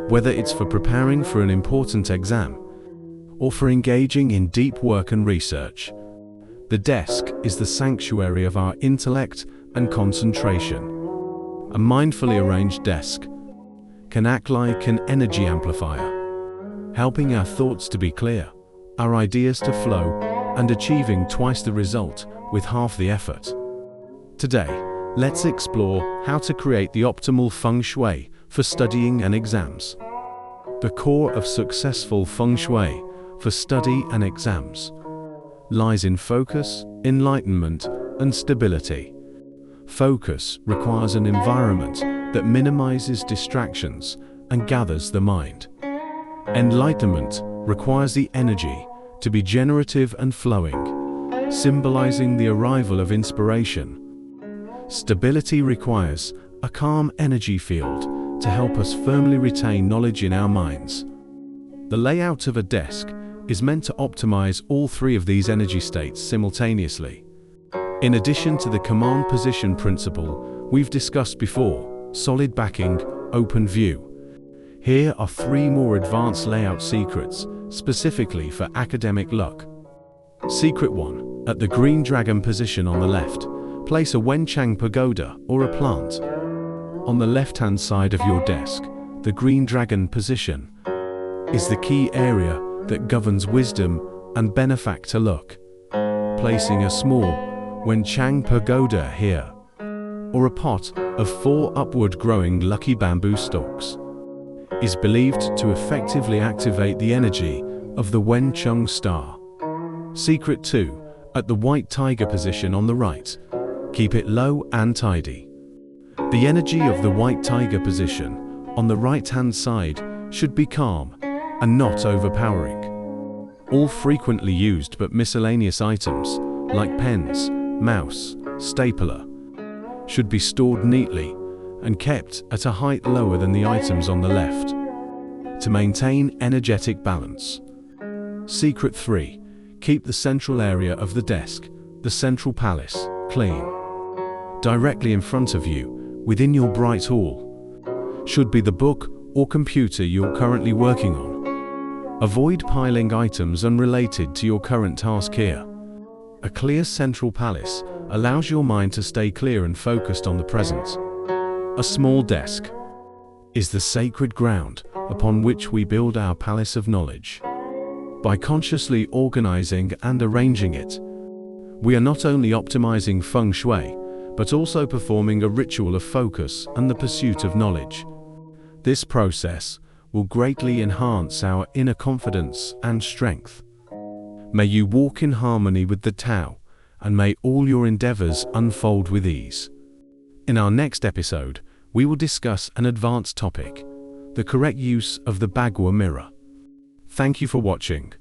Whether it's for preparing for an important exam or for engaging in deep work and research, the desk is the sanctuary of our intellect and concentration. A mindfully arranged desk can act like an energy amplifier, helping our thoughts to be clear, our ideas to flow, and achieving twice the result with half the effort. Today, let's explore how to create the optimal Feng Shui for studying and exams. The core of successful Feng Shui for study and exams lies in focus, enlightenment, and stability. Focus requires an environment that minimizes distractions and gathers the mind. Enlightenment requires the energy to be generative and flowing, symbolizing the arrival of inspiration. Stability requires a calm energy field to help us firmly retain knowledge in our minds. The layout of a desk is meant to optimize all three of these energy states simultaneously. In addition to the command position principle we've discussed before, solid backing, open view, here are three more advanced layout secrets specifically for academic luck. Secret 1. At the green dragon position on the left, place a Wen Chang Pagoda or a plant. On the left-hand side of your desk, the green dragon position is the key area that governs wisdom and benefactor luck. Placing a small Wen Chang Pagoda here, or a pot of 4 upward growing lucky bamboo stalks, is believed to effectively activate the energy of the Wen Chang star. Secret 2. At the white tiger position on the right, keep it low and tidy. The energy of the white tiger position on the right-hand side should be calm and not overpowering. All frequently used but miscellaneous items, like pens, mouse, stapler, should be stored neatly and kept at a height lower than the items on the left, to maintain energetic balance. Secret 3. Keep the central area of the desk, the central palace, clean. Directly in front of you, within your bright hall, should be the book or computer you're currently working on. Avoid piling items unrelated to your current task here. A clear central palace allows your mind to stay clear and focused on the present. A small desk is the sacred ground upon which we build our palace of knowledge. By consciously organizing and arranging it, we are not only optimizing Feng Shui, but also performing a ritual of focus and the pursuit of knowledge. This process will greatly enhance our inner confidence and strength. May you walk in harmony with the Tao, and may all your endeavors unfold with ease. In our next episode, we will discuss an advanced topic, the correct use of the Bagua mirror. Thank you for watching.